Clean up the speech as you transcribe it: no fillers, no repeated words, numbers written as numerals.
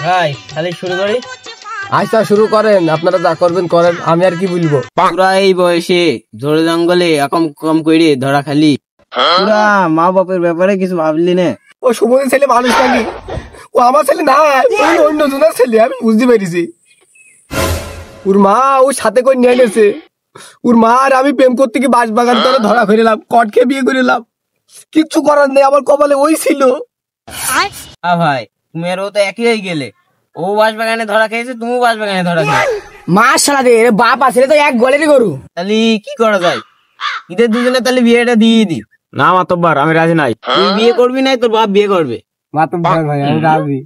ভাই তাহলে শুরু করি। আচ্ছা শুরু করেন, আপনারা যা করবেন করেন, আমি আর কি বলবো। পুরা এই বয়সে ঝোড়ে জঙ্গলে এরকম কম করে ধরা খালি, পুরা মা বাপের ব্যাপারে কিছু ভাবলি না? ও সুমনের ছেলে মানুষ নাকি? ও আমার ছেলে না, ওই অন্য জনের ছেলে, আমি বুঝতে পেরেছি। ওর মা ওর সাথে করে নিয়ে গেছে। ওর মা আর আমি প্রেম করতে গিয়ে বাঁশ বাগান করে ধরা ফেরিলাম, কট খেয়ে বিয়ে করিলাম। কিচ্ছু করার নেই, আমার কপালে ওই ছিল। ভাই তুমি আর ও তো একই হয়ে গেলে, ও বাঁশ বাগানে ধরা খেয়েছে, তুমিও বাঁশ বাগানে ধরা খেয়েছো। মাশাআল্লাহ রে, বাপ আছে তো এক গলেরই গরু। তাহলে কি করা যায়? ঈদের দুজনে তাহলে বিয়েটা দিয়ে দি। না মাতব্বর, আমি রাজি নাই। তুই বিয়ে করবি না, তোর বাপ বিয়ে করবে। মাতব্বর ভাই আমি রাজি।